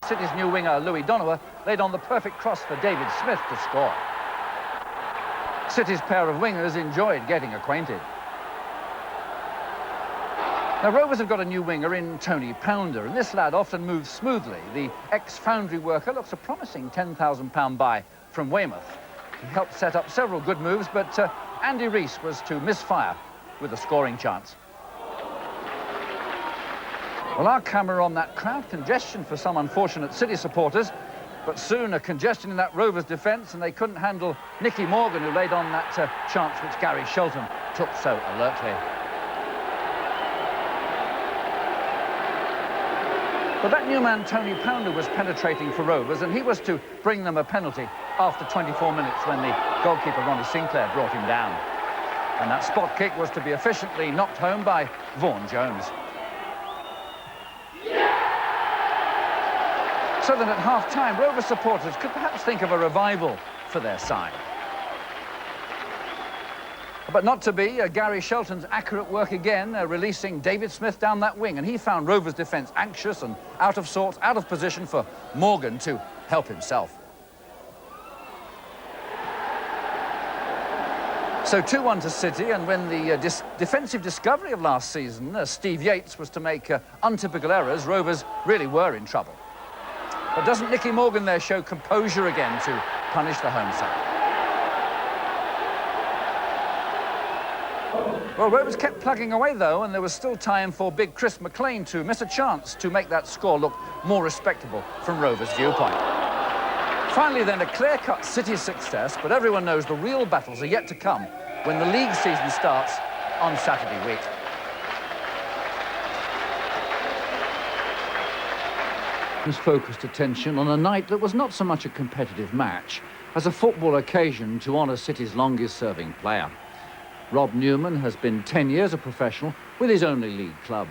City's new winger, Louis Donowa, laid on the perfect cross for David Smith to score. City's pair of wingers enjoyed getting acquainted. Now, Rovers have got a new winger in Tony Pounder, and this lad often moves smoothly. The ex-foundry worker looks a promising £10,000 buy from Weymouth. He helped set up several good moves, but Andy Rees was to misfire with a scoring chance. Well, our camera on that crowd congestion for some unfortunate City supporters, but soon a congestion in that Rovers defence, and they couldn't handle Nicky Morgan, who laid on that chance which Gary Shelton took so alertly. But that new man, Tony Pounder, was penetrating for Rovers, and he was to bring them a penalty after 24 minutes when the goalkeeper, Ronnie Sinclair, brought him down. And that spot kick was to be efficiently knocked home by Vaughan Jones. So then at half-time, Rovers supporters could perhaps think of a revival for their side. But not to be. Gary Shelton's accurate work again, releasing David Smith down that wing, and he found Rovers' defence anxious and out of sorts, out of position for Morgan to help himself. So 2-1 to City, and when the defensive discovery of last season, Steve Yates, was to make untypical errors, Rovers really were in trouble. But doesn't Nicky Morgan there show composure again to punish the home side? Well, Rovers kept plugging away, though, and there was still time for big Chris McLean to miss a chance to make that score look more respectable from Rovers' viewpoint. Finally, then, a clear-cut City success, but everyone knows the real battles are yet to come when the league season starts on Saturday week. Focused attention on a night that was not so much a competitive match as a football occasion to honour City's longest-serving player. Rob Newman has been 10 years a professional with his only league club.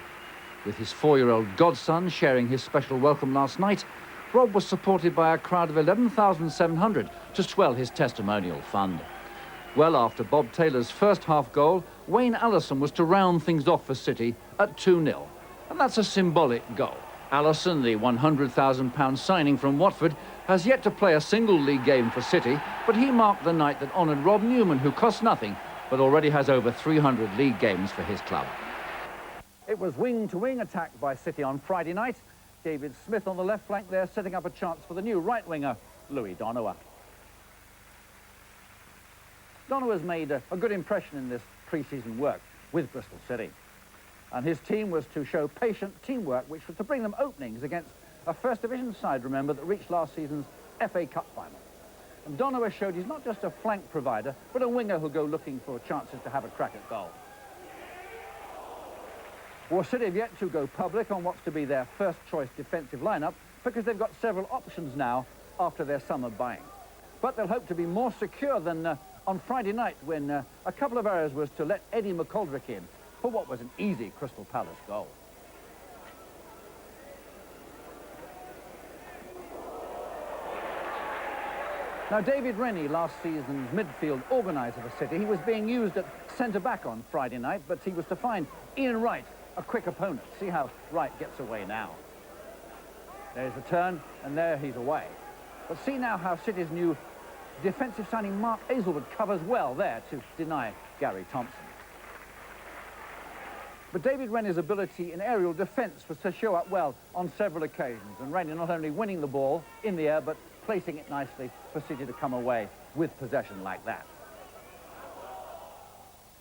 With his 4-year-old godson sharing his special welcome last night, Rob was supported by a crowd of 11,700 to swell his testimonial fund. Well after Bob Taylor's first half goal, Wayne Allison was to round things off for City at 2-0. And that's a symbolic goal. Allison, the £100,000 signing from Watford, has yet to play a single league game for City, but he marked the night that honoured Rob Newman, who cost nothing, but already has over 300 league games for his club. It was wing-to-wing attack by City on Friday night. David Smith on the left flank there, setting up a chance for the new right winger, Louis Donowa. Donowa's made a good impression in this pre-season work with Bristol City. And his team was to show patient teamwork, which was to bring them openings against a First Division side, remember, that reached last season's FA Cup final. And Donowa showed he's not just a flank provider, but a winger who'll go looking for chances to have a crack at goal. Well, City have yet to go public on what's to be their first-choice defensive lineup, because they've got several options now after their summer buying. But they'll hope to be more secure than on Friday night, when a couple of errors was to let Eddie McGoldrick in for what was an easy Crystal Palace goal. Now, David Rennie, last season's midfield organiser for City, he was being used at centre-back on Friday night, but he was to find Ian Wright a quick opponent. See how Wright gets away now. There's the turn, and there he's away. But see now how City's new defensive signing Mark AIZLEWOOD covers well there to deny Gary Thompson. But David Rennie's ability in aerial defence was to show up well on several occasions, and Rennie not only winning the ball in the air, but placing it nicely for City to come away with possession like that.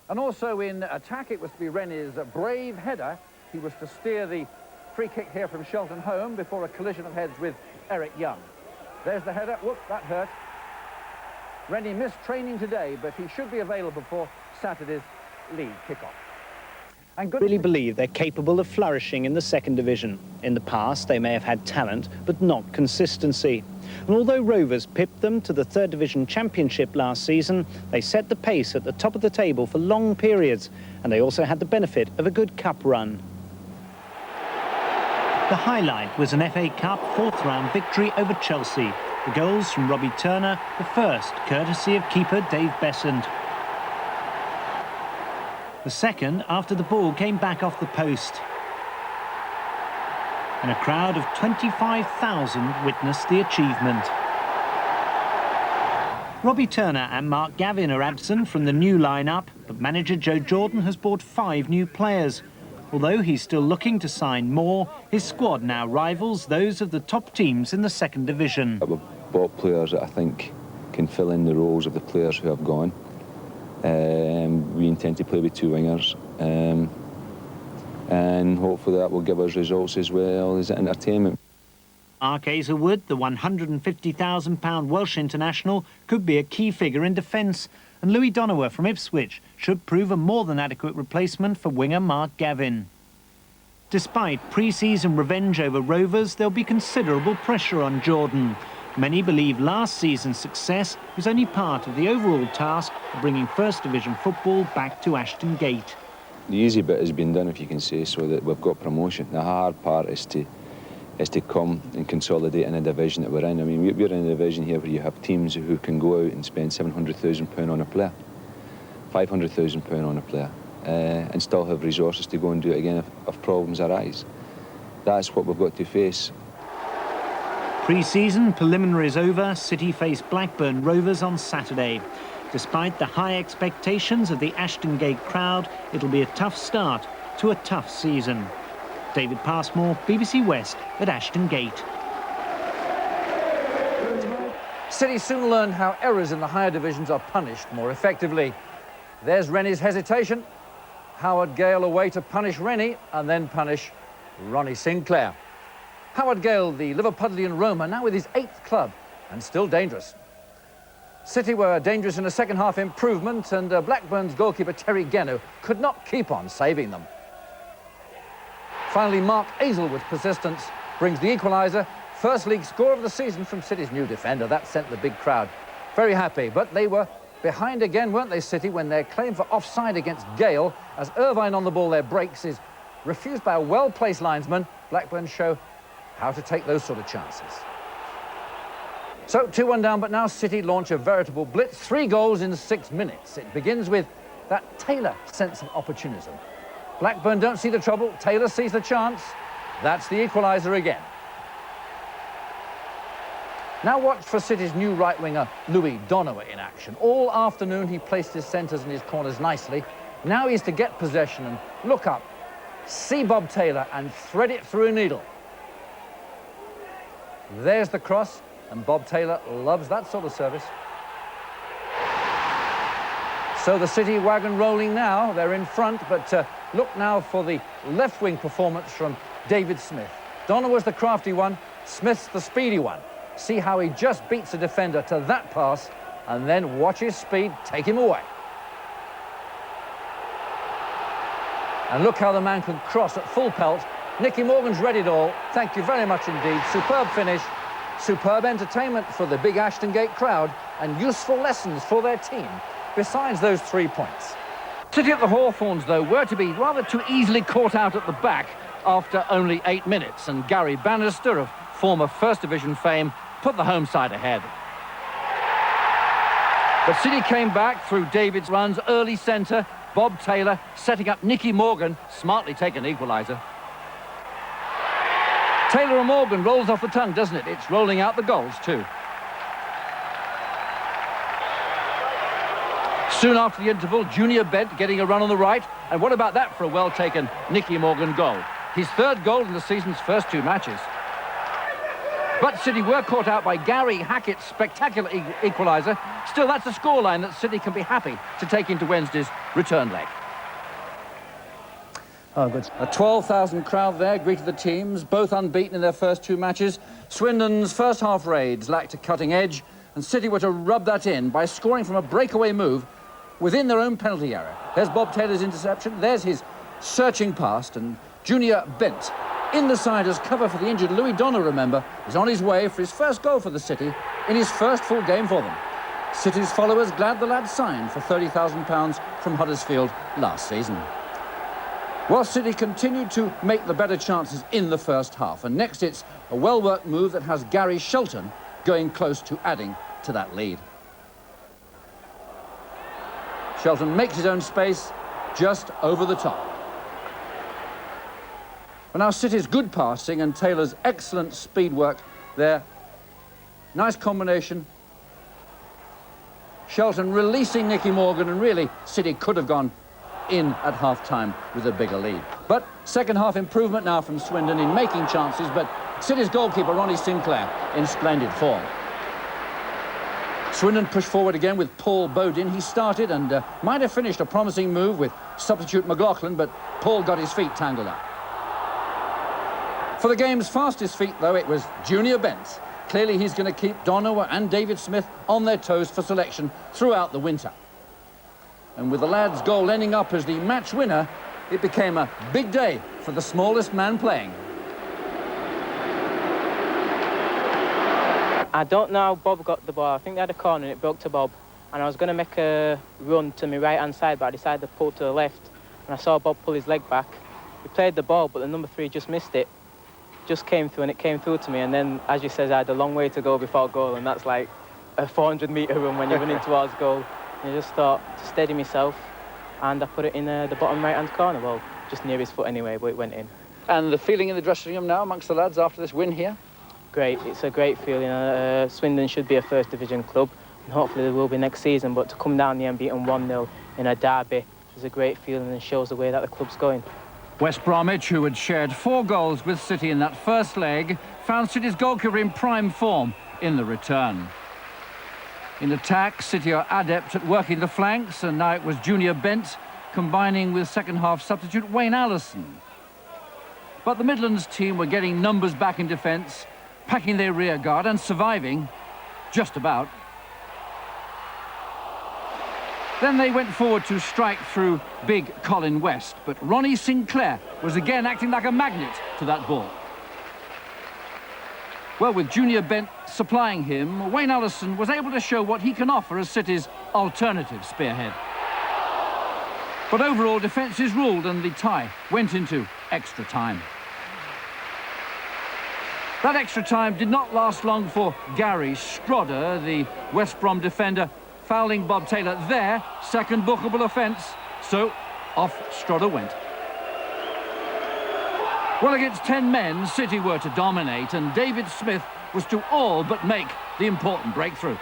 And also in attack, it was to be Rennie's brave header. He was to steer the free kick here from Shelton home before a collision of heads with Eric Young. There's the header. Whoops, that hurt. Rennie missed training today, but he should be available for Saturday's league kickoff. And good. Really believe they're capable of flourishing in the second division. In the past, they may have had talent, but not consistency. And although Rovers pipped them to the third division championship last season, they set the pace at the top of the table for long periods, and they also had the benefit of a good cup run. The highlight was an FA Cup fourth-round victory over Chelsea. The goals from Robbie Turner, the first courtesy of keeper Dave Besant. The second after the ball came back off the post. and a crowd of 25,000 witnessed the achievement. Robbie Turner and Mark Gavin are absent from the new line-up, but manager Joe Jordan has bought 5 new players. Although he's still looking to sign more, his squad now rivals those of the top teams in the second division. We've bought players that I think can fill in the roles of the players who have gone. We intend to play with 2 wingers, and hopefully that will give us results as well as entertainment. Mark AIZLEWOOD, the £150,000 Welsh international, could be a key figure in defence, and Louis Donowa from Ipswich should prove a more than adequate replacement for winger Mark Gavin. Despite pre-season revenge over Rovers, there'll be considerable pressure on Jordan. Many believe last season's success was only part of the overall task of bringing First Division football back to Ashton Gate. The easy bit has been done, if you can say so, that we've got promotion. The hard part is to come and consolidate in a division that we're in. I mean, we're in a division here where you have teams who can go out and spend £700,000 on a player, £500,000 on a player, and still have resources to go and do it again if problems arise. That's what we've got to face. Pre-season preliminaries over, City face Blackburn Rovers on Saturday. Despite the high expectations of the Ashton Gate crowd, it'll be a tough start to a tough season. David Passmore, BBC West at Ashton Gate. City soon learned how errors in the higher divisions are punished more effectively. There's Rennie's hesitation. Howard Gale away to punish Rennie and then punish Ronnie Sinclair. Howard Gale, the Liverpudlian Roma, now with his 8th club and still dangerous. City were dangerous in a second-half improvement, and Blackburn's goalkeeper Terry Genu could not keep on saving them. Finally, Mark AIZLEWOOD's persistence brings the equaliser, first league score of the season from City's new defender. That sent the big crowd very happy, but they were behind again, weren't they, City, when their claim for offside against Gale, as Irvine on the ball there breaks, is refused by a well-placed linesman. Blackburn show how to take those sort of chances. So 2-1 down, but now City launch a veritable blitz. 3 goals in 6 minutes. It begins with that Taylor sense of opportunism. Blackburn don't see the trouble. Taylor sees the chance. That's the equaliser again. Now watch for City's new right winger, Louis Donowa, in action. All afternoon he placed his centres and his corners nicely. Now he's to get possession and look up, see Bob Taylor and thread it through a needle. There's the cross, and Bob Taylor loves that sort of service. So the City wagon rolling now. They're in front, but look now for the left-wing performance from David Smith. Donowa's the crafty one, Smith's the speedy one. See how he just beats a defender to that pass, and then watch his speed take him away. And look how the man can cross at full pelt. Nicky Morgan's read it all. Thank you very much indeed. Superb finish, superb entertainment for the big Ashton Gate crowd, and useful lessons for their team, besides those 3 points. City at the Hawthorns, though, were to be rather too easily caught out at the back after only 8 minutes, and Gary Bannister, of former First Division fame, put the home side ahead. But City came back through David's runs, early centre, Bob Taylor setting up Nicky Morgan, smartly taken equaliser. Taylor and Morgan rolls off the tongue, doesn't it? It's rolling out the goals too. Soon after the interval, Junior Bent getting a run on the right, and what about that for a well-taken Nicky Morgan goal? His 3rd goal in the season's first 2 matches. But City were caught out by Gary Hackett's spectacular equaliser. Still, that's a scoreline that City can be happy to take into Wednesday's return leg. Oh, good. A 12,000 crowd there greeted the teams, both unbeaten in their first 2 matches. Swindon's first half raids lacked a cutting edge, and City were to rub that in by scoring from a breakaway move within their own penalty area. There's Bob Taylor's interception, there's his searching past, and Junior Bent in the side as cover for the injured Louis Donowa, remember, is on his way for his first goal for the City in his first full game for them. City's followers glad the lad signed for £30,000 from Huddersfield last season. Well, City continued to make the better chances in the first half, and next it's a well-worked move that has Gary Shelton going close to adding to that lead. Shelton makes his own space just over the top. But now City's good passing and Taylor's excellent speed work there. Nice combination. Shelton releasing Nicky Morgan, and really City could have gone in at half-time with a bigger lead. But second half improvement now from Swindon in making chances, but City's goalkeeper Ronnie Sinclair in splendid form. Swindon pushed forward again with Paul Bodin. He started and might have finished a promising move with substitute McLaughlin, but Paul got his feet tangled up. For the game's fastest feet, though, it was Junior Bent. Clearly he's going to keep Donowa and David Smith on their toes for selection throughout the winter. And with the lad's goal ending up as the match winner, it became a big day for the smallest man playing. I don't know how Bob got the ball. I think they had a corner and it broke to Bob. And I was going to make a run to my right-hand side, but I decided to pull to the left. And I saw Bob pull his leg back. He played the ball, but the number 3 just missed it. Just came through, and it came through to me. And then, as you said, I had a long way to go before goal, and that's like a 400-metre run when you're running towards goal. And I just thought to steady myself, and I put it in the bottom right-hand corner. Well, just near his foot anyway, but it went in. And the feeling in the dressing room now amongst the lads after this win here? Great, it's a great feeling. Swindon should be a first division club, and hopefully they will be next season, but to come down here and beat them 1-0 in a derby is a great feeling and shows the way that the club's going. West Bromwich, who had shared 4 goals with City in that first leg, found City's goalkeeper in prime form in the return. In attack, City are adept at working the flanks, and now it was Junior Bent combining with second-half substitute Wayne Allison. But the Midlands team were getting numbers back in defence, packing their rear guard and surviving, just about. Then they went forward to strike through big Colin West, but Ronnie Sinclair was again acting like a magnet to that ball. Well, with Junior Bent supplying him, Wayne Allison was able to show what he can offer as City's alternative spearhead. But overall, defences ruled and the tie went into extra time. That extra time did not last long for Gary Strodder, the West Brom defender, fouling Bob Taylor there, second bookable offence, so off Strodder went. Well, against 10 men, City were to dominate, and David Smith was to all but make the important breakthrough.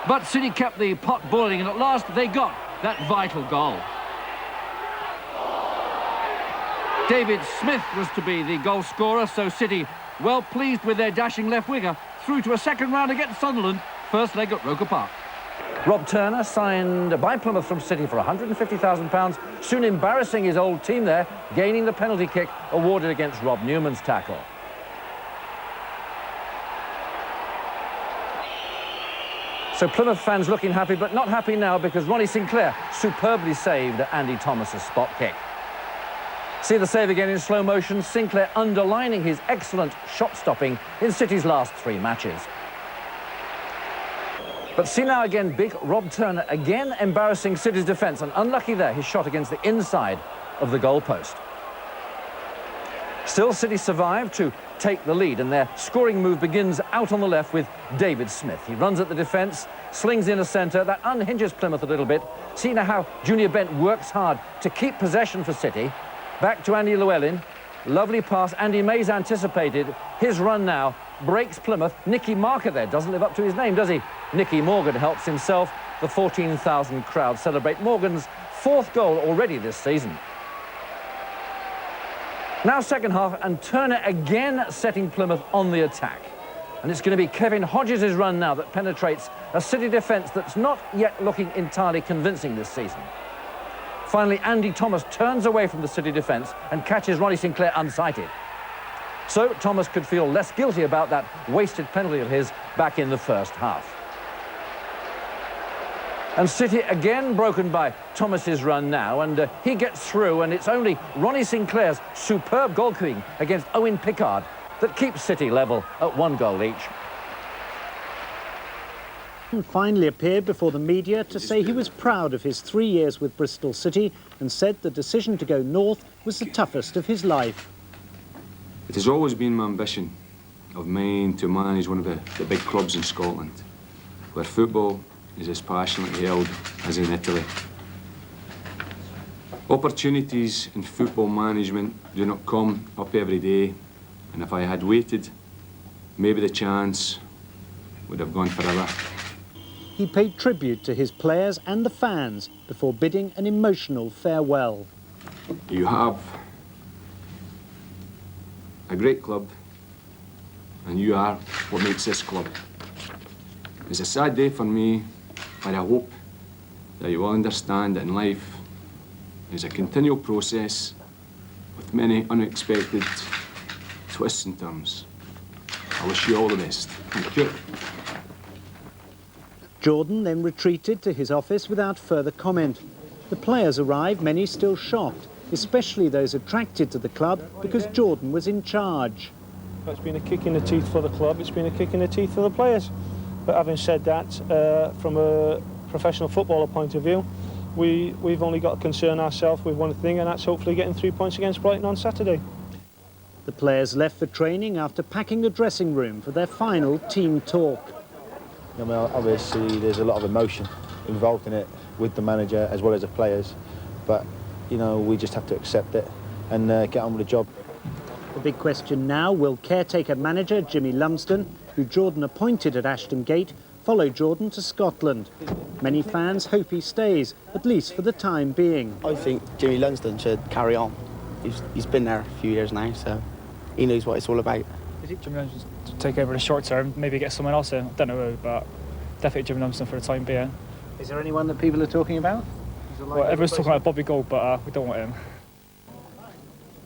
But City kept the pot boiling, and at last they got that vital goal. David Smith was to be the goal scorer, so City, well pleased with their dashing left winger, through to a second round against Sunderland, first leg at Roker Park. Rob Turner signed by Plymouth from City for £150,000, soon embarrassing his old team there, gaining the penalty kick awarded against Rob Newman's tackle. So Plymouth fans looking happy, but not happy now because Ronnie Sinclair superbly saved Andy Thomas's spot kick. See the save again in slow motion, Sinclair underlining his excellent shot stopping in City's last 3 matches. But see now again, big Rob Turner again embarrassing City's defence, and unlucky there, his shot against the inside of the goalpost. Still, City survive to take the lead, and their scoring move begins out on the left with David Smith. He runs at the defence, slings in a centre, that unhinges Plymouth a little bit. See now how Junior Bent works hard to keep possession for City. Back to Andy Llewellyn, lovely pass. Andy Mays anticipated his run now, breaks Plymouth. Nicky Marker there doesn't live up to his name, does he? Nicky Morgan helps himself. The 14,000 crowd celebrate Morgan's 4th goal already this season. Now second half, and Turner again setting Plymouth on the attack. And it's going to be Kevin Hodges' run now that penetrates a City defence that's not yet looking entirely convincing this season. Finally, Andy Thomas turns away from the City defence and catches Ronnie Sinclair unsighted. So Thomas could feel less guilty about that wasted penalty of his back in the first half. And City again broken by Thomas's run now, and he gets through, and it's only Ronnie Sinclair's superb goalkeeping against Owen Pickard that keeps City level at 1 goal each. And finally appeared before the media to say he was proud of his 3 years with Bristol City and said the decision to go north was the toughest of his life. It has always been my ambition of mine to manage one of the big clubs in Scotland, where football is as passionately held as in Italy. Opportunities in football management do not come up every day, and if I had waited, maybe the chance would have gone forever. He paid tribute to his players and the fans before bidding an emotional farewell. You have a great club, and you are what makes this club. It's a sad day for me, but I hope that you will understand that in life is a continual process with many unexpected twists and turns. I wish you all the best. Thank you. Jordan then retreated to his office without further comment. The players arrived, many still shocked, especially those attracted to the club because Jordan was in charge. It's been a kick in the teeth for the club, it's been a kick in the teeth for the players. But having said that, from a professional footballer point of view, we've only got to concern ourselves with one thing, and that's hopefully getting 3 points against Brighton on Saturday. The players left for training after packing the dressing room for their final team talk. I mean, obviously there's a lot of emotion involved in it with the manager as well as the players, but you know, we just have to accept it and get on with the job. The big question now, will caretaker manager Jimmy Lumsden, who Jordan appointed at Ashton Gate, follow Jordan to Scotland? Many fans hope he stays, at least for the time being. I think Jimmy Lumsden should carry on. He's been there a few years now, so he knows what it's all about. Is it Jimmy Lumsden to take over the short term, maybe get someone else in? I don't know who, but definitely Jimmy Lumsden for the time being. Is there anyone that people are talking about? Well, everyone's talking about Bobby Gold, but we don't want him.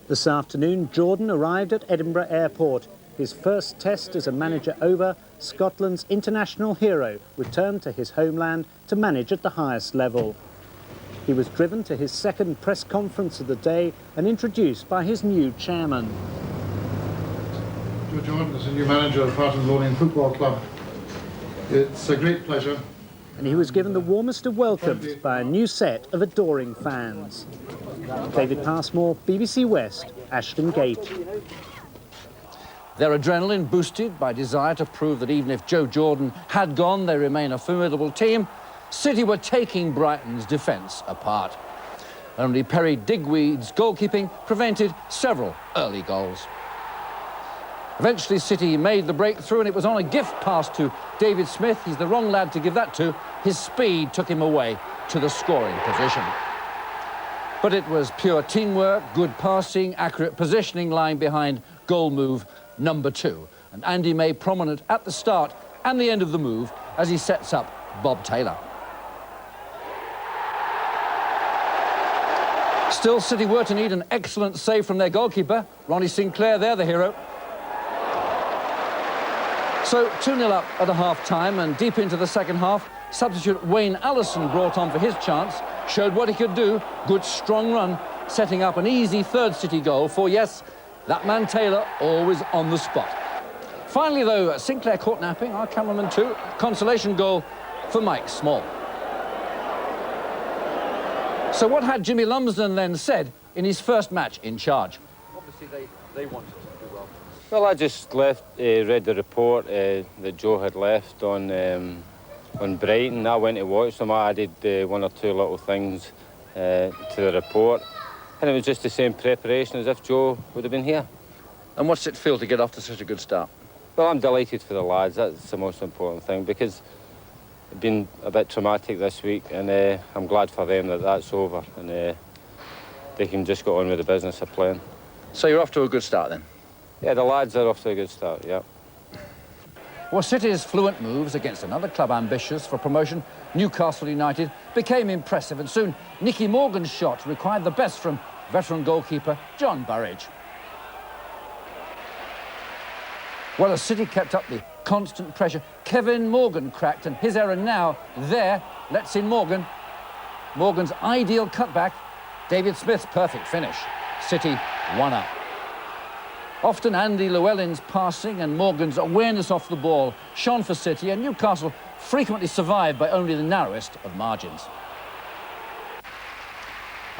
This afternoon, Jordan arrived at Edinburgh Airport. His first test as a manager over, Scotland's international hero returned to his homeland to manage at the highest level. He was driven to his second press conference of the day and introduced by his new chairman. Joe Jordan is the new manager of Barton Lothian Football Club. It's a great pleasure. And he was given the warmest of welcomes by a new set of adoring fans. David Passmore, BBC West, Ashton Gate. Their adrenaline boosted by desire to prove that even if Joe Jordan had gone, they remain a formidable team. City were taking Brighton's defence apart. Only Perry Digweed's goalkeeping prevented several early goals. Eventually, City made the breakthrough, and it was on a gift pass to David Smith. He's the wrong lad to give that to. His speed took him away to the scoring position. But it was pure teamwork, good passing, accurate positioning lying behind goal move number 2. And Andy May prominent at the start and the end of the move as he sets up Bob Taylor. Still, City were to need an excellent save from their goalkeeper. Ronnie Sinclair there, the hero. So 2-0 up at a half-time, and deep into the second half, substitute Wayne Allison brought on for his chance, showed what he could do, good strong run, setting up an easy third City goal for, yes, that man Taylor always on the spot. Finally, though, Sinclair caught napping, our cameraman too, consolation goal for Mike Small. So what had Jimmy Lumsden then said in his first match in charge? Obviously, they wanted to do well. Well, I just read the report that Joe had left on Brighton. I went to watch them. I added 1 or 2 little things to the report. And it was just the same preparation as if Joe would have been here. And what's it feel to get off to such a good start? Well, I'm delighted for the lads. That's the most important thing, because it's been a bit traumatic this week, and I'm glad for them that that's over, and they can just go on with the business of playing. So you're off to a good start then? Yeah, the lads are off to a good start, yeah. Well, City's fluent moves against another club ambitious for promotion, Newcastle United, became impressive, and soon Nicky Morgan's shot required the best from veteran goalkeeper John Burridge. Well, as City kept up the constant pressure, Kevin Morgan cracked, and his error now there lets in Morgan. Morgan's ideal cutback, David Smith's perfect finish. City 1-up. Often Andy Llewellyn's passing and Morgan's awareness off the ball shone for City, and Newcastle frequently survived by only the narrowest of margins.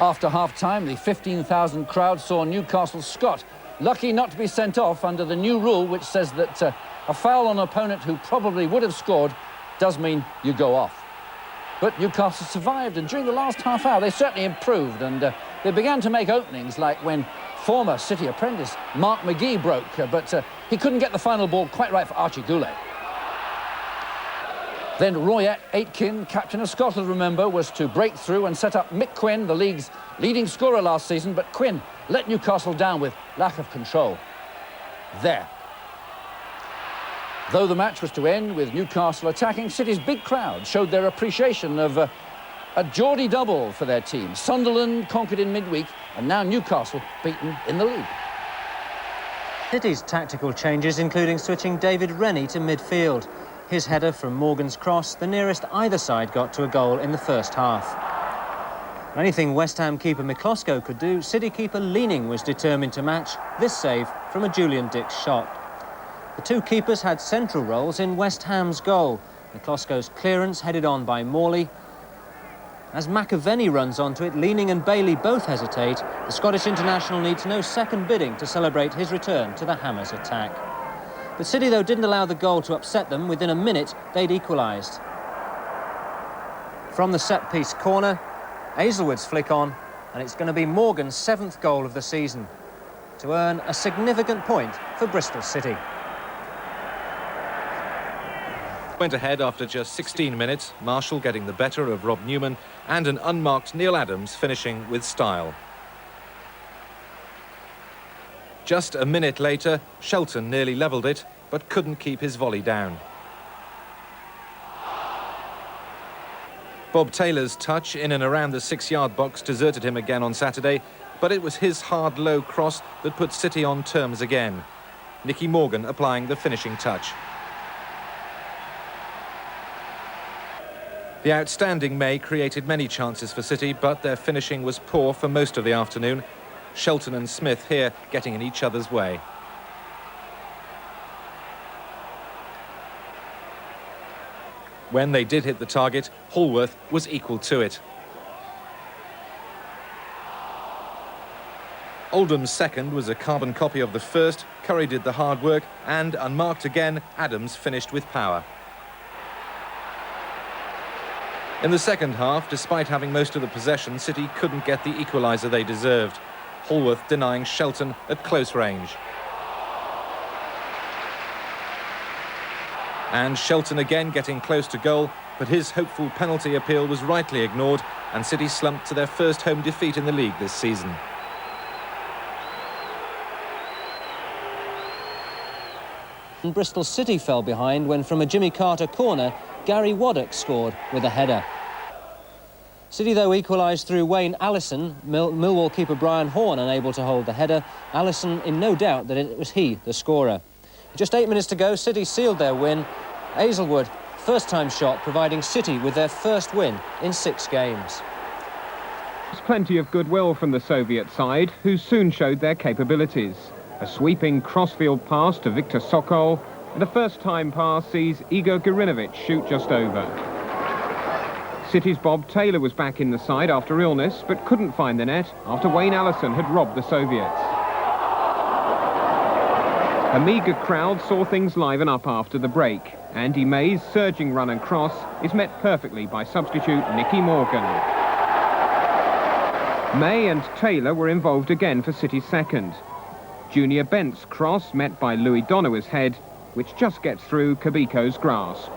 After half-time, the 15,000 crowd saw Newcastle Scott lucky not to be sent off under the new rule, which says that a foul on an opponent who probably would have scored does mean you go off. But Newcastle survived, and during the last half hour they certainly improved, and They began to make openings, like when former City apprentice Mark McGee broke, but he couldn't get the final ball quite right for Archie Goulet. Then Roy Aitken, captain of Scotland, remember, was to break through and set up Mick Quinn, the league's leading scorer last season, but Quinn let Newcastle down with lack of control. There. Though the match was to end with Newcastle attacking, City's big crowd showed their appreciation of a Geordie double for their team. Sunderland conquered in midweek, and now Newcastle beaten in the league. City's tactical changes, including switching David Rennie to midfield. His header from Morgan's cross, the nearest either side got to a goal in the first half. Anything West Ham keeper McCloskey could do, City keeper Leaning was determined to match this save from a Julian Dix shot. The two keepers had central roles in West Ham's goal. McCloskey's clearance headed on by Morley. As McAvenny runs onto it, Leaning and Bailey both hesitate. The Scottish international needs no second bidding to celebrate his return to the Hammers attack. But City, though, didn't allow the goal to upset them. Within a minute, they'd equalised. From the set-piece corner, AIZLEWOOD's flick on, and it's going to be Morgan's 7th goal of the season to earn a significant point for Bristol City. Went ahead after just 16 minutes, Marshall getting the better of Rob Newman and an unmarked Neil Adams finishing with style. Just a minute later, Shelton nearly levelled it, but couldn't keep his volley down. Bob Taylor's touch in and around the 6-yard box deserted him again on Saturday, but it was his hard, low cross that put City on terms again. Nicky Morgan applying the finishing touch. The outstanding May created many chances for City, but their finishing was poor for most of the afternoon. Shelton and Smith here getting in each other's way. When they did hit the target, Hallworth was equal to it. Oldham's second was a carbon copy of the first. Curry did the hard work, and unmarked again, Adams finished with power. In the second half, despite having most of the possession, City couldn't get the equaliser they deserved. Hallworth denying Shelton at close range. And Shelton again getting close to goal, but his hopeful penalty appeal was rightly ignored, and City slumped to their first home defeat in the league this season. Bristol City fell behind when, from a Jimmy Carter corner, Gary Waddock scored with a header. City, though, equalised through Wayne Allison. Millwall keeper Brian Horn unable to hold the header. Allison in no doubt that it was he, the scorer. Just 8 minutes to go, City sealed their win. AIZLEWOOD, first-time shot, providing City with their first win in 6 games. There's plenty of goodwill from the Soviet side, who soon showed their capabilities. A sweeping crossfield pass to Viktor Sokol, and a first-time pass sees Igor Gurinovich shoot just over. City's Bob Taylor was back in the side after illness, but couldn't find the net after Wayne Allison had robbed the Soviets. A meagre crowd saw things liven up after the break. Andy May's surging run and cross is met perfectly by substitute Nicky Morgan. May and Taylor were involved again for City's second. Junior Bent's cross met by Louis Donohue's head, which just gets through Kabiko's grasp.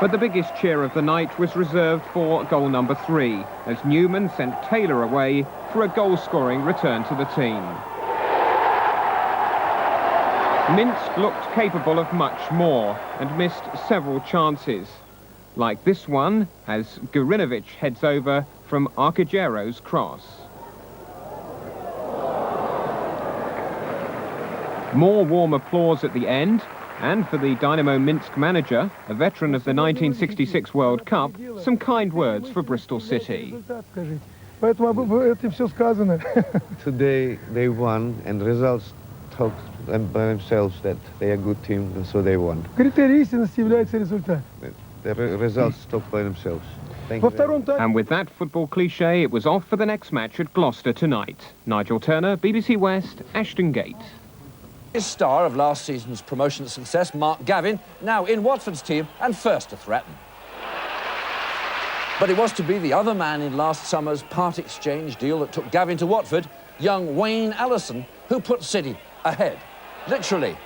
But the biggest cheer of the night was reserved for goal number 3, as Newman sent Taylor away for a goal-scoring return to the team. Minsk looked capable of much more and missed several chances, like this one as Gurinovich heads over from Arcagero's cross. More warm applause at the end, and for the Dynamo Minsk manager, a veteran of the 1966 World Cup, some kind words for Bristol City. Today they won, and results talk by themselves that they are a good team, and so they won. The results talk by themselves. Thank you. And with that football cliché, it was off for the next match at Gloucester tonight. Nigel Turner, BBC West, Ashton Gate. Star of last season's promotion success, Mark Gavin, now in Watford's team and first to threaten. But it was to be the other man in last summer's part exchange deal that took Gavin to Watford, young Wayne Allison, who put City ahead. Literally,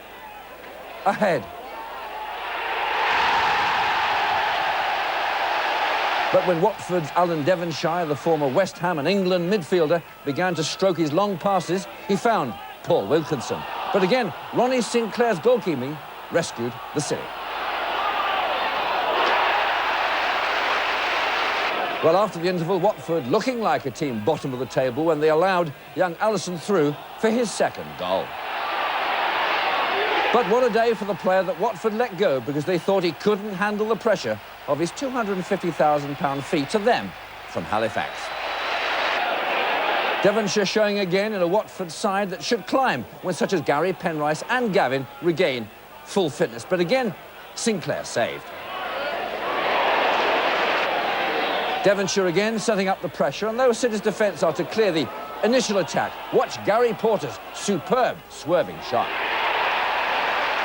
ahead. But when Watford's Alan Devonshire, the former West Ham and England midfielder, began to stroke his long passes, he found Paul Wilkinson. But again, Ronnie Sinclair's goalkeeping rescued the City. Well, after the interval, Watford looking like a team bottom of the table when they allowed young Allison through for his second goal. But what a day for the player that Watford let go because they thought he couldn't handle the pressure of his £250,000 fee to them from Halifax. Devonshire showing again in a Watford side that should climb when such as Gary Penrice and Gavin regain full fitness. But again, Sinclair saved. Devonshire again setting up the pressure, and though City's defence are to clear the initial attack, watch Gary Porter's superb swerving shot.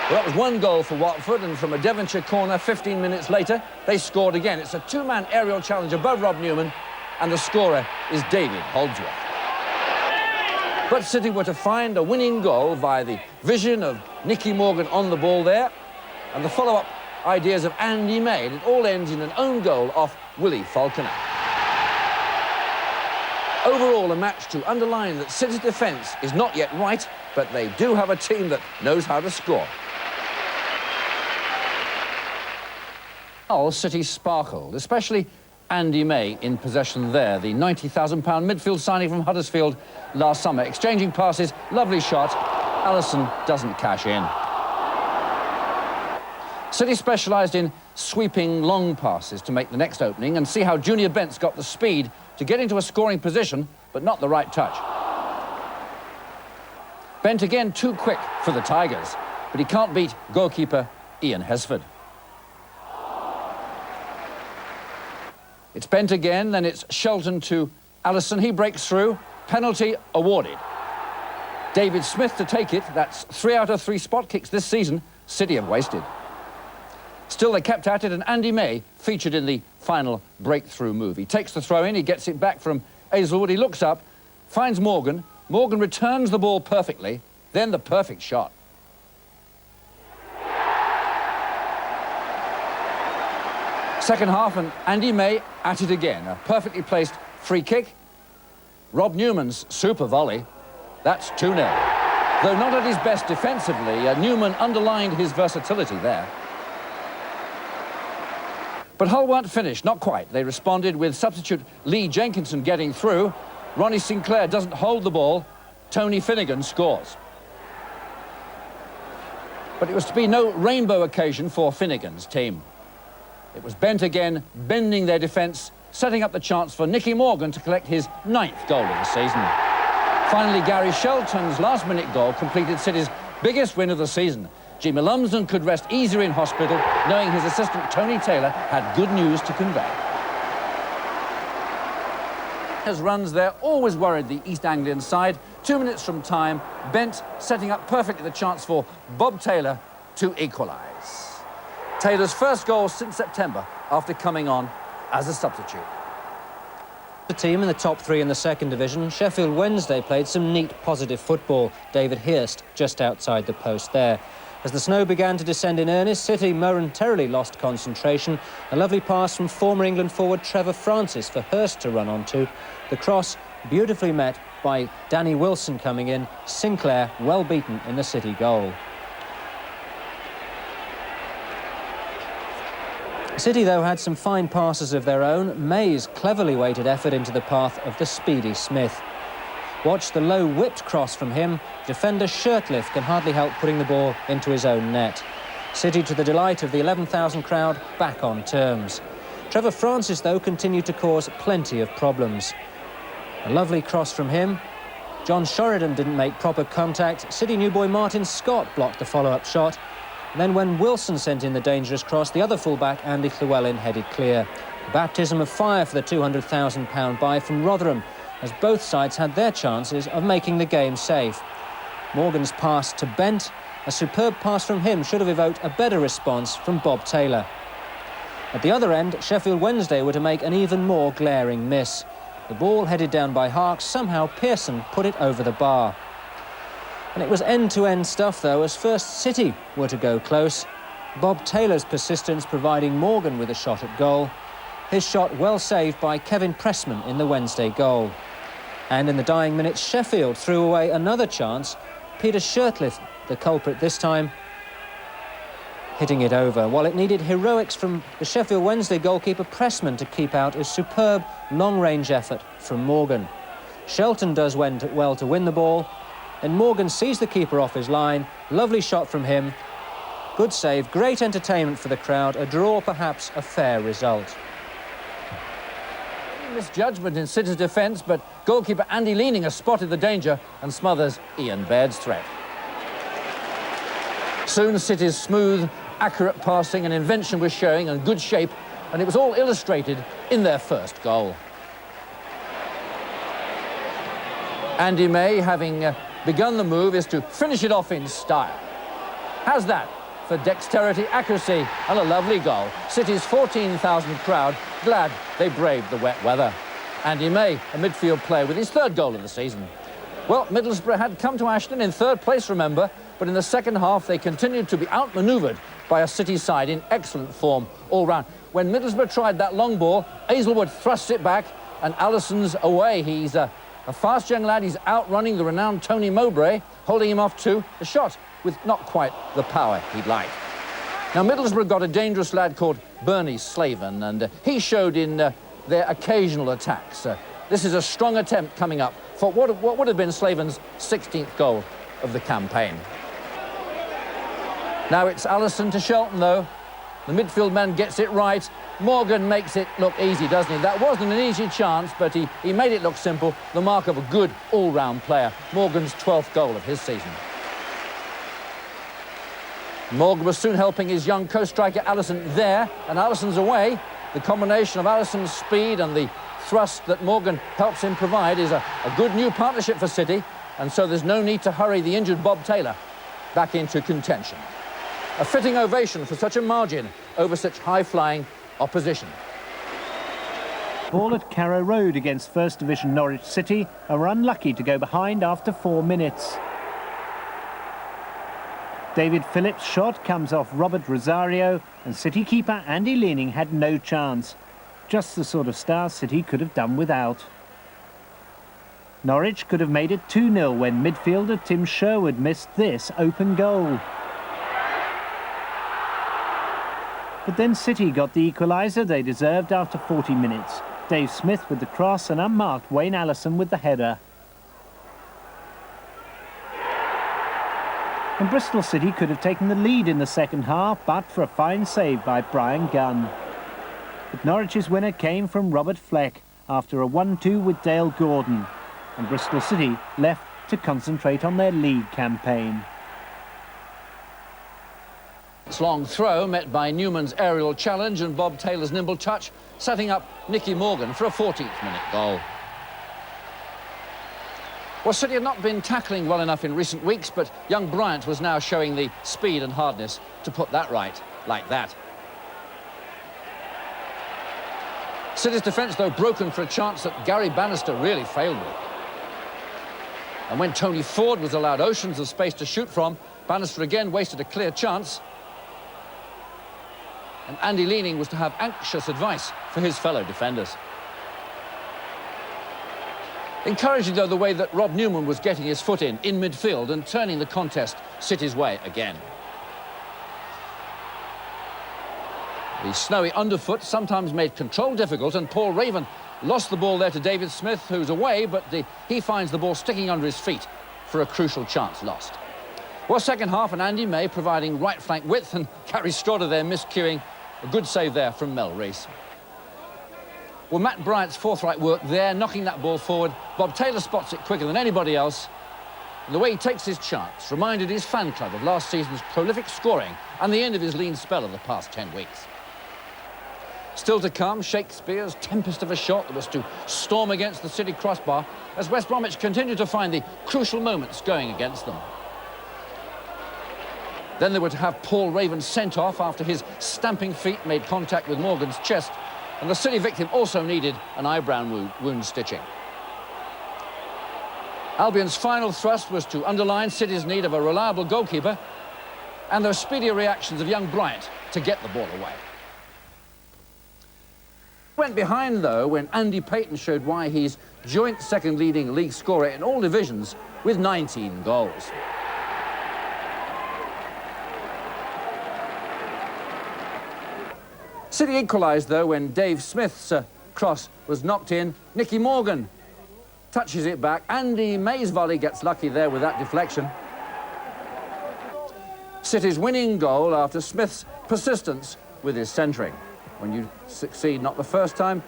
Well, that was one goal for Watford, and from a Devonshire corner 15 minutes later, they scored again. It's a two-man aerial challenge above Rob Newman, and the scorer is David Holdsworth. But City were to find a winning goal via the vision of Nicky Morgan on the ball there, and the follow-up ideas of Andy May. It all ends in an own goal off Willie Falconer. Overall, a match to underline that City's defence is not yet right, but they do have a team that knows how to score. City sparkled, especially Andy May in possession there, the £90,000 midfield signing from Huddersfield last summer. Exchanging passes, lovely shot. Allison doesn't cash in. City specialised in sweeping long passes to make the next opening, and see how Junior Bent's got the speed to get into a scoring position, but not the right touch. Bent again too quick for the Tigers, but he can't beat goalkeeper Ian Hesford. It's Bent again, then it's Shelton to Allison. He breaks through, penalty awarded. David Smith to take it. That's 3 out of 3 spot kicks this season City have wasted. Still, they kept at it, and Andy May featured in the final breakthrough move. He takes the throw in, he gets it back from AIZLEWOOD, he looks up, finds Morgan. Morgan returns the ball perfectly, then the perfect shot. Second half, and Andy May at it again. A perfectly placed free kick. Rob Newman's super volley. That's 2-0. Though not at his best defensively, Newman underlined his versatility there. But Hull weren't finished, not quite. They responded with substitute Lee Jenkinson getting through. Ronnie Sinclair doesn't hold the ball. Tony Finnegan scores. But it was to be no rainbow occasion for Finnegan's team. It was Bent again, bending their defence, setting up the chance for Nicky Morgan to collect his 9th goal of the season. Finally, Gary Shelton's last-minute goal completed City's biggest win of the season. Jimmy Lumsden could rest easier in hospital, knowing his assistant Tony Taylor had good news to convey. His runs there always worried the East Anglian side. 2 minutes from time, Bent setting up perfectly the chance for Bob Taylor to equalise. Taylor's first goal since September after coming on as a substitute. The team in the top 3 in the second division, Sheffield Wednesday played some neat positive football. David Hirst just outside the post there. As the snow began to descend in earnest, City momentarily lost concentration. A lovely pass from former England forward Trevor Francis for Hirst to run onto. The cross beautifully met by Danny Wilson coming in. Sinclair well beaten in the City goal. City, though, had some fine passes of their own. May's cleverly weighted effort into the path of the speedy Smith. Watch the low whipped cross from him. Defender Shirtliff can hardly help putting the ball into his own net. City, to the delight of the 11,000 crowd, back on terms. Trevor Francis, though, continued to cause plenty of problems. A lovely cross from him. John Sheridan didn't make proper contact. City new boy Martin Scott blocked the follow-up shot. And then when Wilson sent in the dangerous cross, the other fullback, Andy Llewellyn, headed clear. A baptism of fire for the £200,000 buy from Rotherham, as both sides had their chances of making the game safe. Morgan's pass to Bent, a superb pass from him, should have evoked a better response from Bob Taylor. At the other end, Sheffield Wednesday were to make an even more glaring miss. The ball headed down by Harks, somehow Pearson put it over the bar. And it was end-to-end stuff, though, as first City were to go close. Bob Taylor's persistence providing Morgan with a shot at goal. His shot well saved by Kevin Pressman in the Wednesday goal. And in the dying minutes, Sheffield threw away another chance. Peter Shirtliff, the culprit this time, hitting it over, while it needed heroics from the Sheffield Wednesday goalkeeper Pressman to keep out a superb long-range effort from Morgan. Shelton does well to win the ball, and Morgan sees the keeper off his line. Lovely shot from him. Good save, great entertainment for the crowd, a draw, perhaps a fair result. Misjudgment in City's defence, but goalkeeper Andy Leaning has spotted the danger and smothers Ian Baird's threat. Soon City's smooth, accurate passing and invention was showing, and good shape, and it was all illustrated in their first goal. Andy May, having begun the move, is to finish it off in style. How's that for dexterity, accuracy and a lovely goal? City's 14,000 crowd glad they braved the wet weather. Andy May, a midfield player, with his third goal of the season. Well, Middlesbrough had come to Ashton in third place, remember, but in the second half they continued to be outmanoeuvred by a City side in excellent form all round. When Middlesbrough tried that long ball, AIZLEWOOD thrusts it back and Allison's away. He's a fast young lad. He's outrunning the renowned Tony Mowbray, holding him off too. The shot with not quite the power he'd like. Now, Middlesbrough got a dangerous lad called Bernie Slaven, and he showed in their occasional attacks. This is a strong attempt coming up for what would have been Slaven's 16th goal of the campaign. Now it's Allison to Shelton, though. The midfield man gets it right. Morgan makes it look easy, doesn't he? That wasn't an easy chance, but he made it look simple. The mark of a good all-round player. Morgan's 12th goal of his season. Morgan was soon helping his young co-striker Allison there, and Allison's away. The combination of Allison's speed and the thrust that Morgan helps him provide is a good new partnership for City, and so there's no need to hurry the injured Bob Taylor back into contention. A fitting ovation for such a margin over such high-flying opposition. Ball at Carrow Road against First Division Norwich City are unlucky to go behind after 4 minutes. David Phillips' shot comes off Robert Rosario, and City keeper Andy Leaning had no chance. Just the sort of stars City could have done without. Norwich could have made it 2-0 when midfielder Tim Sherwood missed this open goal. But then City got the equaliser they deserved after 40 minutes. Dave Smith with the cross and unmarked Wayne Allison with the header. And Bristol City could have taken the lead in the second half, but for a fine save by Brian Gunn. But Norwich's winner came from Robert Fleck after a 1-2 with Dale Gordon, and Bristol City left to concentrate on their league campaign. It's long throw met by Newman's aerial challenge and Bob Taylor's nimble touch, setting up Nicky Morgan for a 14th minute goal. Well, City had not been tackling well enough in recent weeks, but young Bryant was now showing the speed and hardness to put that right, like that. City's defence, though, broken for a chance that Gary Bannister really failed with. And when Tony Ford was allowed oceans of space to shoot from, Bannister again wasted a clear chance. And Andy Leaning was to have anxious advice for his fellow defenders. Encouraging, though, the way that Rob Newman was getting his foot in midfield and turning the contest City's way again. The snowy underfoot sometimes made control difficult, and Paul Raven lost the ball there to David Smith, who's away, but he finds the ball sticking under his feet for a crucial chance lost. Well, second half, and Andy May providing right flank width, and Gary Strodder there miscuing. A good save there from Mel Rees. Well, Matt Bryant's forthright work there, knocking that ball forward. Bob Taylor spots it quicker than anybody else. And the way he takes his chance reminded his fan club of last season's prolific scoring and the end of his lean spell of the past 10 weeks. Still to come, Shakespeare's tempest of a shot that was to storm against the City crossbar as West Bromwich continued to find the crucial moments going against them. Then they were to have Paul Raven sent off after his stamping feet made contact with Morgan's chest, and the City victim also needed an eyebrow wound stitching. Albion's final thrust was to underline City's need of a reliable goalkeeper and the speedy reactions of young Bryant to get the ball away. Went behind, though, when Andy Payton showed why he's joint second-leading league scorer in all divisions with 19 goals. City equalised, though, when Dave Smith's cross was knocked in. Nicky Morgan touches it back. Andy May's volley gets lucky there with that deflection. City's winning goal after Smith's persistence with his centering. When you succeed not the first time,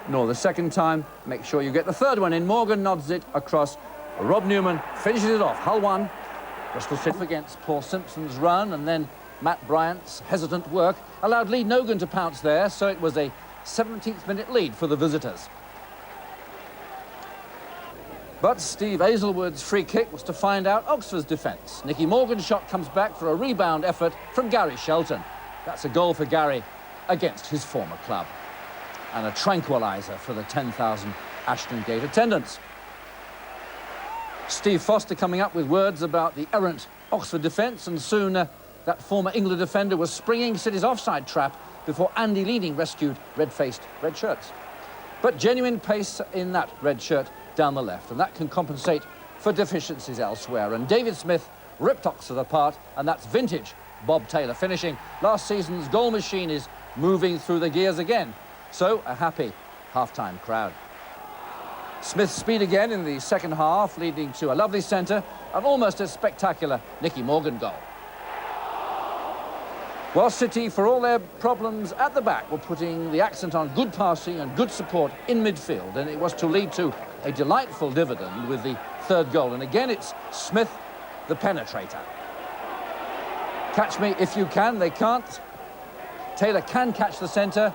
nor the second time, make sure you get the third one in. Morgan nods it across. Rob Newman finishes it off. Hull 1. Bristol City against Paul Simpson's run, and then Matt Bryant's hesitant work allowed Lee Nogan to pounce there, so it was a 17th minute lead for the visitors. But Steve AIZLEWOOD's free kick was to find out Oxford's defence. Nicky Morgan's shot comes back for a rebound effort from Gary Shelton. That's a goal for Gary against his former club. And a tranquiliser for the 10,000 Ashton Gate attendants. Steve Foster coming up with words about the errant Oxford defence, and soon that former England defender was springing City's offside trap before Andy Leading rescued red-faced red shirts. But genuine pace in that red shirt down the left, and that can compensate for deficiencies elsewhere. And David Smith ripped Oxford apart, and that's vintage Bob Taylor finishing. Last season's goal machine is moving through the gears again. So a happy half-time crowd. Smith's speed again in the second half, leading to a lovely centre and almost a spectacular Nicky Morgan goal. While City, for all their problems at the back, were putting the accent on good passing and good support in midfield, and it was to lead to a delightful dividend with the third goal. And again, it's Smith, the penetrator. Catch me if you can. They can't. Taylor can catch the centre.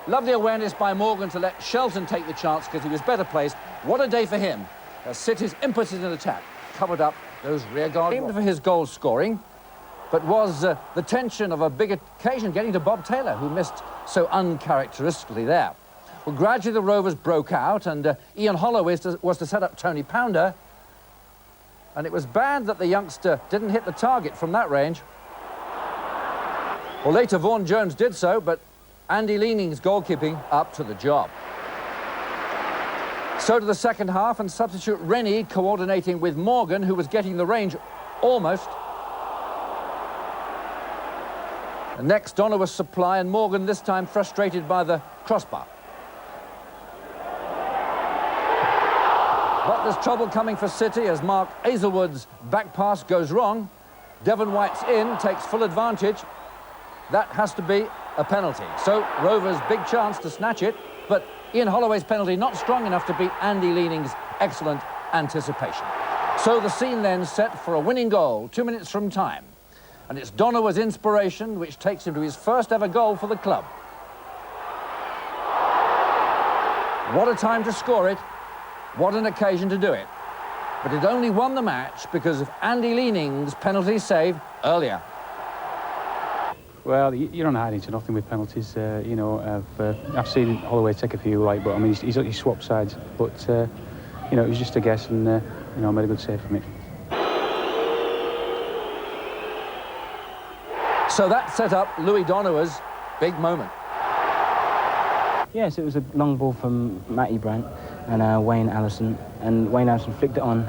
Lovely awareness by Morgan to let Shelton take the chance because he was better placed. What a day for him, as City's impetus in attack covered up those rear guard. Aimed for his goal scoring, but was the tension of a big occasion getting to Bob Taylor, who missed so uncharacteristically there. Well, gradually the Rovers broke out, and Ian Holloway was to set up Tony Pounder, and it was bad that the youngster didn't hit the target from that range. Well, later Vaughan Jones did so, but Andy Leaning's goalkeeping up to the job. So to the second half, and substitute Rennie coordinating with Morgan, who was getting the range almost. And next, Donovan's supply, and Morgan this time frustrated by the crossbar. But there's trouble coming for City as Mark AIZLEWOOD's back pass goes wrong. Devon White's in, takes full advantage. That has to be a penalty. So Rovers' big chance to snatch it, but Ian Holloway's penalty not strong enough to beat Andy Leaning's excellent anticipation. So the scene then set for a winning goal 2 minutes from time. And it's Donovan's inspiration which takes him to his first ever goal for the club. What a time to score it. What an occasion to do it. But it only won the match because of Andy Leaning's penalty save earlier. Well, you don't hide into nothing with penalties. You know, I've seen Holloway take a few, like, but I mean, he swapped sides. But you know, it was just a guess, and you know, made a good save from it. So that set up Louis Donovan's big moment. Yes, it was a long ball from Matty Brandt and Wayne Allison, and Wayne Allison flicked it on,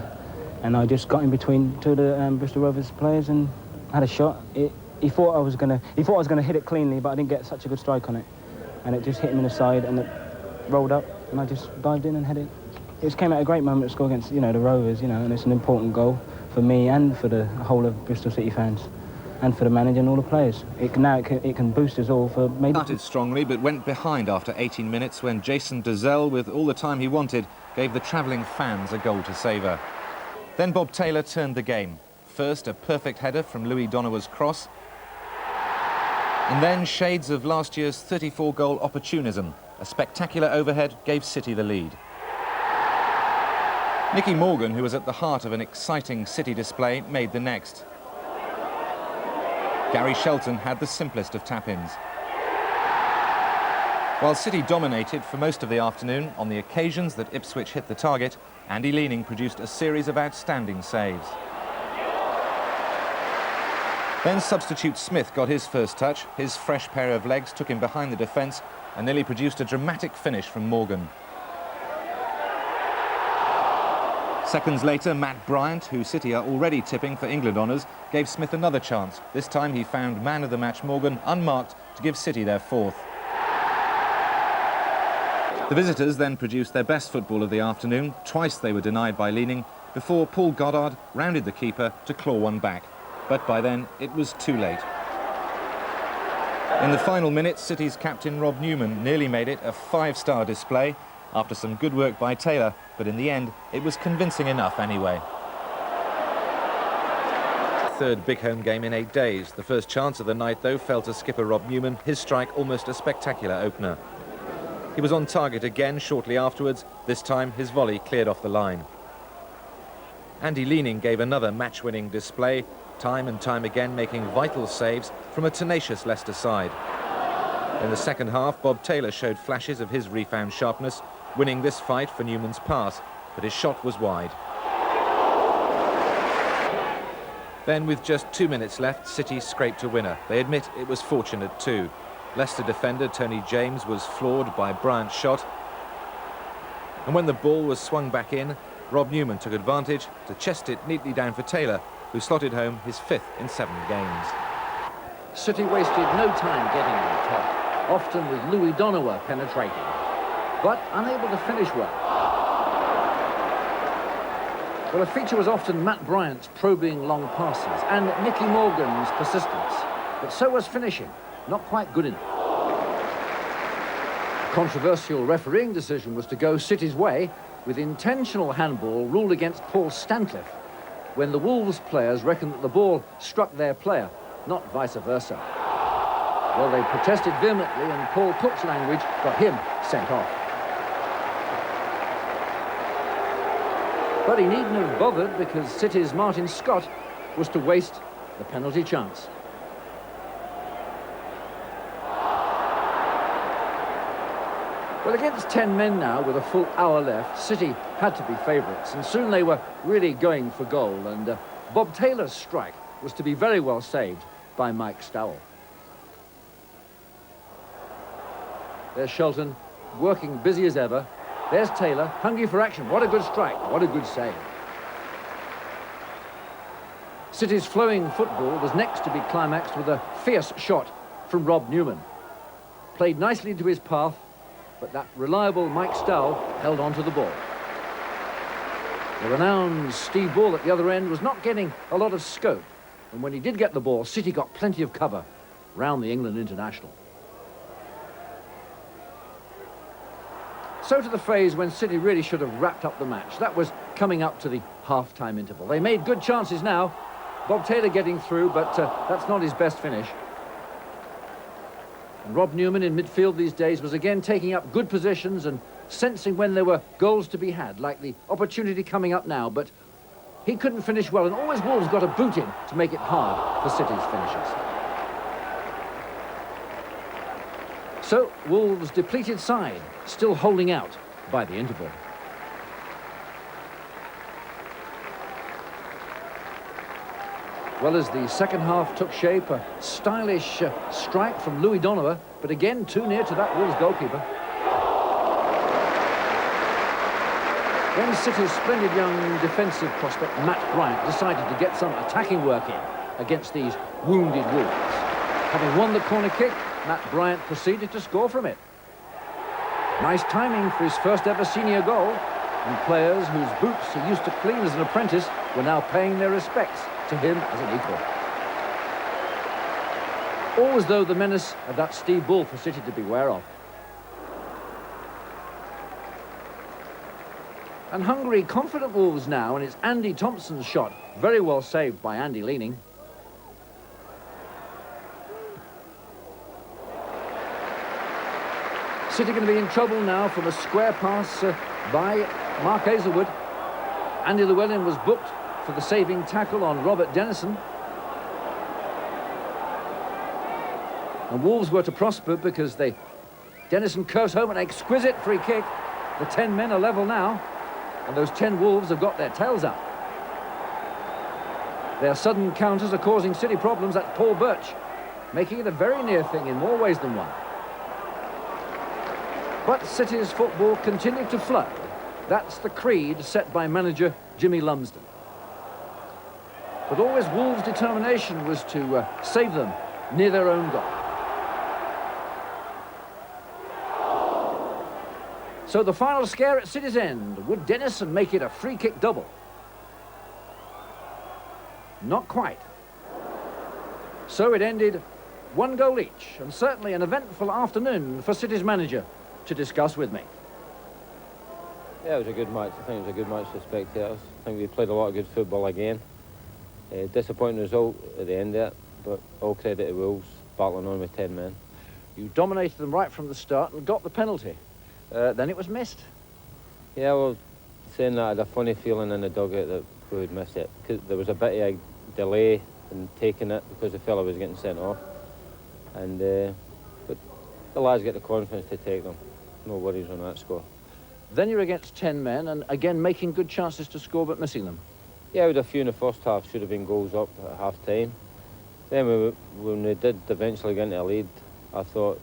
and I just got in between two of the Bristol Rovers players and had a shot. He thought I was gonna hit it cleanly, but I didn't get such a good strike on it, and it just hit him in the side, and it rolled up, and I just dived in and headed it. It just came at a great moment to score against, you know, the Rovers, you know, and it's an important goal for me and for the whole of Bristol City fans, and for the manager and all the players. It can boost us all for maybe. Started strongly, but went behind after 18 minutes when Jason Dezelle, with all the time he wanted, gave the travelling fans a goal to savour. Then Bob Taylor turned the game. First, a perfect header from Louis Donovan's cross, and then shades of last year's 34-goal opportunism. A spectacular overhead gave City the lead. Nicky Morgan, who was at the heart of an exciting City display, made the next. Gary Shelton had the simplest of tap-ins. While City dominated for most of the afternoon, on the occasions that Ipswich hit the target, Andy Leaning produced a series of outstanding saves. Then substitute Smith got his first touch. His fresh pair of legs took him behind the defence and nearly produced a dramatic finish from Morgan. Seconds later, Matt Bryant, who City are already tipping for England honours, gave Smith another chance. This time he found man of the match Morgan unmarked to give City their fourth. The visitors then produced their best football of the afternoon. Twice they were denied by Leaning before Paul Goddard rounded the keeper to claw one back. But by then, it was too late. In the final minutes, City's captain Rob Newman nearly made it a five-star display after some good work by Taylor, but in the end, it was convincing enough anyway. Third big home game in 8 days. The first chance of the night, though, fell to skipper Rob Newman, his strike almost a spectacular opener. He was on target again shortly afterwards. This time, his volley cleared off the line. Andy Leaning gave another match-winning display, time and time again making vital saves from a tenacious Leicester side. In the second half, Bob Taylor showed flashes of his refound sharpness, winning this fight for Newman's pass, but his shot was wide. Then, with just 2 minutes left, City scraped a winner. They admit it was fortunate too. Leicester defender Tony James was floored by Bryant's shot, and when the ball was swung back in, Rob Newman took advantage to chest it neatly down for Taylor, who slotted home his 5th in 7 games. City wasted no time getting on top, often with Louis Donowa penetrating, but unable to finish well. Well, a feature was often Matt Bryant's probing long passes and Nicky Morgan's persistence, but so was finishing, not quite good enough. A controversial refereeing decision was to go City's way, with intentional handball ruled against Paul Stantliff, when the Wolves players reckoned that the ball struck their player, not vice versa. Well, they protested vehemently and Paul Cook's language got him sent off. But he needn't have bothered because City's Martin Scott was to waste the penalty chance. Well, against 10 men now, with a full hour left, City had to be favourites, and soon they were really going for goal, and Bob Taylor's strike was to be very well saved by Mike Stowell. There's Shelton, working busy as ever. There's Taylor, hungry for action. What a good strike, what a good save. City's flowing football was next to be climaxed with a fierce shot from Rob Newman. Played nicely into his path, but that reliable Mike Stowell held on to the ball. The renowned Steve Ball at the other end was not getting a lot of scope, and when he did get the ball, City got plenty of cover round the England international. So to the phase when City really should have wrapped up the match. That was coming up to the half-time interval. They made good chances now. Bob Taylor getting through, but that's not his best finish. And Rob Newman in midfield these days was again taking up good positions and sensing when there were goals to be had, like the opportunity coming up now, but he couldn't finish well, and always Wolves got a boot in to make it hard for City's finishers. So, Wolves' depleted side still holding out by the interval. Well, as the second half took shape, a stylish strike from Louis Donowa, but again too near to that Wolves goalkeeper. Then City's splendid young defensive prospect Matt Bryant decided to get some attacking work in against these wounded Wolves. Having won the corner kick, Matt Bryant proceeded to score from it. Nice timing for his first ever senior goal, and players whose boots he used to clean as an apprentice were now paying their respects to him as an equal. All as though the menace of that Steve Bull for City to beware of. And hungry, confident Wolves now, and it's Andy Thompson's shot, very well saved by Andy Leaning. City going to be in trouble now from a square pass by Mark AIZLEWOOD. Andy Llewellyn was booked for the saving tackle on Robert Dennison. And Wolves were to prosper because Dennison curves home an exquisite free kick. The 10 men are level now, and those 10 Wolves have got their tails up. Their sudden counters are causing City problems. That's Paul Birch, making it a very near thing in more ways than one. But City's football continued to flow. That's the creed set by manager Jimmy Lumsden. But always Wolves' determination was to save them near their own goal. So the final scare at City's end. Would Dennison make it a free kick double? Not quite. So it ended 1 goal each, and certainly an eventful afternoon for City's manager to discuss with me. Yeah, it was a good match. I think it was a good match for spectators. I think we played a lot of good football again. Disappointing result at the end of it, but all credit to Wolves, battling on with 10 men. You dominated them right from the start and got the penalty. Then it was missed. Yeah, well, saying that, I had a funny feeling in the dugout that we would miss it, because there was a bit of a delay in taking it because the fella was getting sent off. And but the lads get the confidence to take them. No worries on that score. Then you're against 10 men and again making good chances to score but missing them. Yeah, we had a few in the first half, should have been goals up at half-time. Then when we did eventually get into a lead, I thought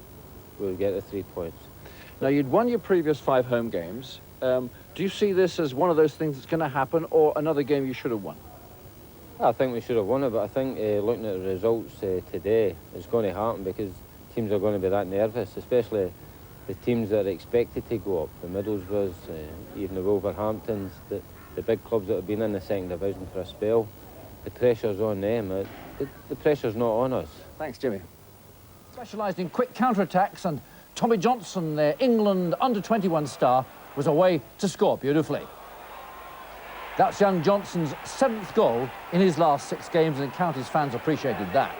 we would get the 3 points. Now, you'd won your previous 5 home games. Do you see this as one of those things that's going to happen, or another game you should have won? I think we should have won it, but I think looking at the results today, it's going to happen because teams are going to be that nervous, especially the teams that are expected to go up, the Middlesbroughs, even the Wolverhamptons, the big clubs that have been in the second division for a spell. The pressure's on them. The pressure's not on us. Thanks, Jimmy. Specialised in quick counter-attacks, and Tommy Johnson, their England under-21 star, was away to score beautifully. That's young Johnson's 7th goal in his last 6 games, and Counties fans appreciated that.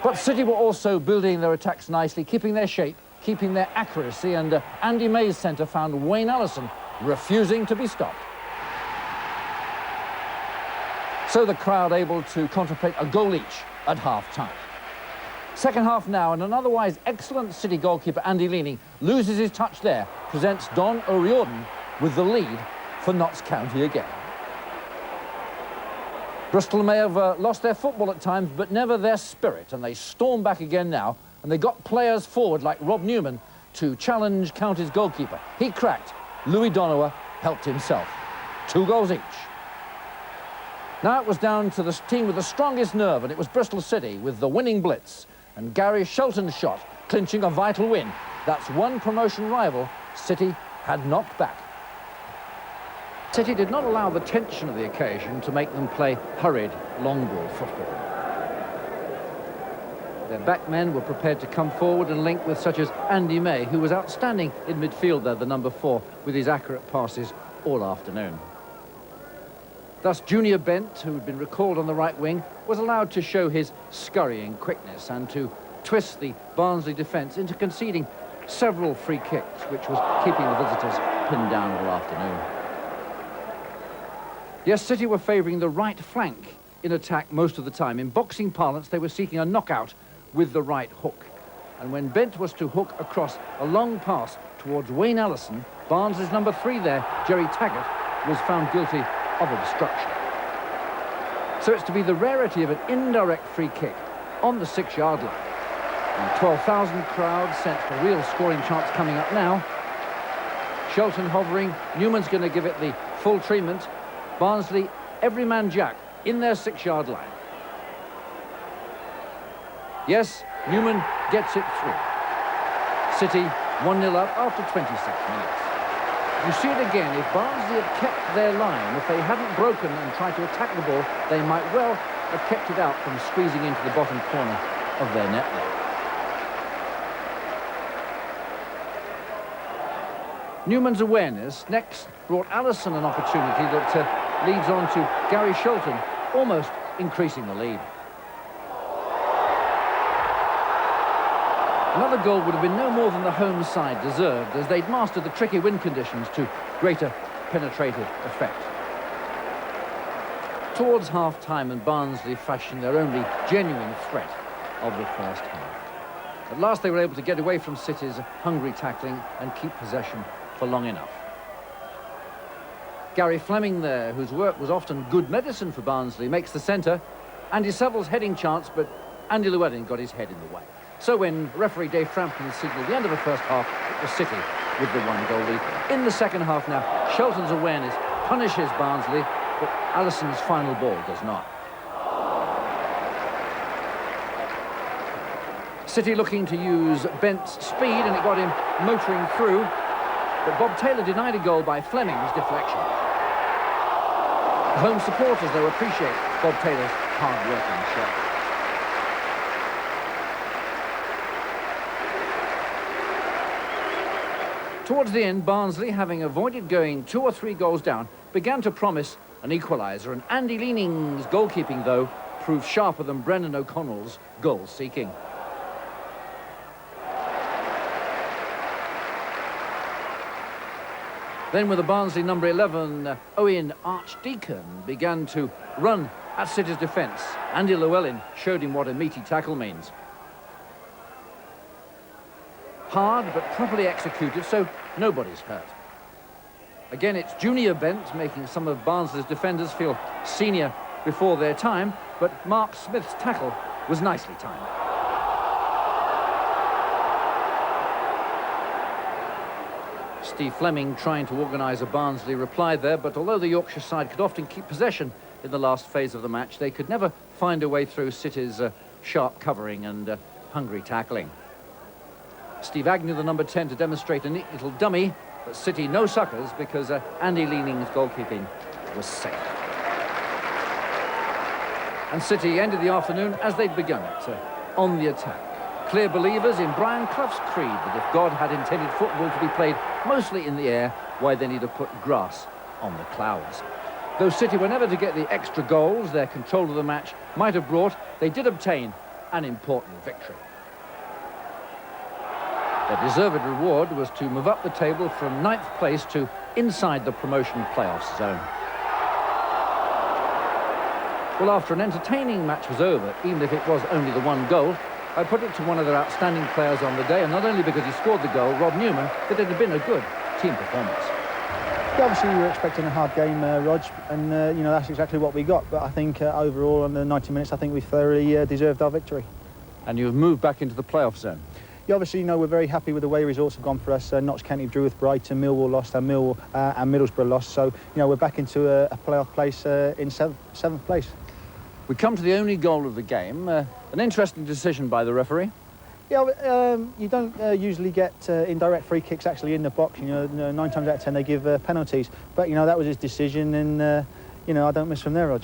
But City were also building their attacks nicely, keeping their shape, keeping their accuracy, and Andy May's centre found Wayne Allison refusing to be stopped. So the crowd able to contemplate a goal each at half-time. Second half now, and an otherwise excellent City goalkeeper, Andy Leaning, loses his touch there, presents Don O'Riordan with the lead for Notts County again. Bristol may have lost their football at times, but never their spirit, and they storm back again now, and they got players forward like Rob Newman to challenge County's goalkeeper. He cracked. Louis Donowa helped himself. 2 goals each. Now it was down to the team with the strongest nerve, and it was Bristol City with the winning blitz, and Gary Shelton's shot clinching a vital win. That's one promotion rival City had knocked back. City did not allow the tension of the occasion to make them play hurried long ball football. Their backmen were prepared to come forward and link with such as Andy May, who was outstanding in midfield there, the number 4, with his accurate passes all afternoon. Thus, Junior Bent, who had been recalled on the right wing, was allowed to show his scurrying quickness and to twist the Barnsley defence into conceding several free kicks, which was keeping the visitors pinned down all afternoon. Yes, City were favouring the right flank in attack most of the time. In boxing parlance, they were seeking a knockout with the right hook. And when Bent was to hook across a long pass towards Wayne Allison, Barnes' number 3 there, Jerry Taggart, was found guilty of obstruction. So it's to be the rarity of an indirect free kick on the 6-yard line. And 12,000 crowd sense a real scoring chance coming up now. Shelton hovering, Newman's going to give it the full treatment. Barnsley, every man jack in their 6-yard line. Yes, Newman gets it through. City 1-0 up after 26 minutes. You see it again, if Barnsley had kept their line, if they hadn't broken and tried to attack the ball, they might well have kept it out from squeezing into the bottom corner of their net there. Newman's awareness next brought Allison an opportunity that leads on to Gary Shelton, almost increasing the lead. Another goal would have been no more than the home side deserved, as they'd mastered the tricky wind conditions to greater penetrative effect. Towards half-time, and Barnsley fashioned their only genuine threat. of the first half. At last they were able to get away from City's hungry tackling and keep possession for long enough. Gary Fleming there, whose work was often good medicine for Barnsley, makes the centre. Andy Seville's heading chance, but Andy Llewellyn got his head in the way. So when referee Dave Frampton signalled the end of the first half, it was City with the 1-goal lead. In the second half now, Shelton's awareness punishes Barnsley, but Allison's final ball does not. City looking to use Bent's speed, and it got him motoring through, but Bob Taylor denied a goal by Fleming's deflection. The home supporters, though, appreciate Bob Taylor's hard-working shot. Towards the end, Barnsley, having avoided going 2 or 3 goals down, began to promise an equaliser, and Andy Leaning's goalkeeping, though, proved sharper than Brendan O'Connell's goal-seeking. Then with the Barnsley number 11, Owen Archdeacon began to run at City's defence. Andy Llewellyn showed him what a meaty tackle means. Hard but properly executed, so nobody's hurt. Again, it's Junior Bent making some of Barnsley's defenders feel senior before their time, but Mark Smith's tackle was nicely timed. Steve Fleming trying to organise a Barnsley reply there, but although the Yorkshire side could often keep possession in the last phase of the match, they could never find a way through City's sharp covering and hungry tackling. Steve Agnew, the number 10, to demonstrate a neat little dummy, but City no suckers because Andy Leaning's goalkeeping was safe. And City ended the afternoon as they'd begun it, on the attack. Clear believers in Brian Clough's creed that if God had intended football to be played mostly in the air, why then he'd have put grass on the clouds. Though City were never to get the extra goals their control of the match might have brought, they did obtain an important victory. Their deserved reward was to move up the table from 9th place to inside the promotion playoffs zone. Well, after an entertaining match was over, even if it was only the 1 goal, I put it to one of their outstanding players on the day, and not only because he scored the goal, Rob Newman, that it had been a good team performance. Yeah, obviously we were expecting a hard game, Rog, and you know, that's exactly what we got. But I think overall, on the 90 minutes, I think we thoroughly deserved our victory. And you've moved back into the playoff zone. Yeah, obviously, you know, we're very happy with the way results have gone for us. Notts County drew with Brighton, Millwall lost, and Middlesbrough lost. So, you know, we're back into a playoff place in 7th place. We come to the only goal of the game. An interesting decision by the referee. Yeah, you don't usually get indirect free kicks actually in the box. You know, 9 times out of 10 they give penalties. But, you know, that was his decision, and, you know, I don't miss from there, Rog.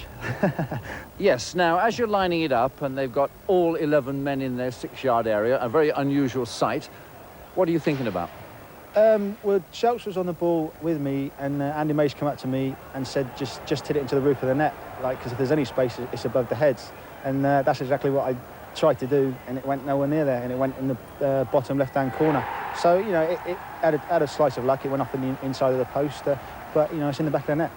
Yes, now, as you're lining it up, and they've got all 11 men in their 6-yard area, a very unusual sight, what are you thinking about? Well, Shelks was on the ball with me, and Andy Mays came up to me and said, just hit it into the roof of the net, like, because if there's any space, it's above the heads. And that's exactly what I tried to do, and it went nowhere near there, and it went in the bottom left-hand corner. So, you know, it had a slice of luck. It went off in the inside of the post, but, you know, it's in the back of the net.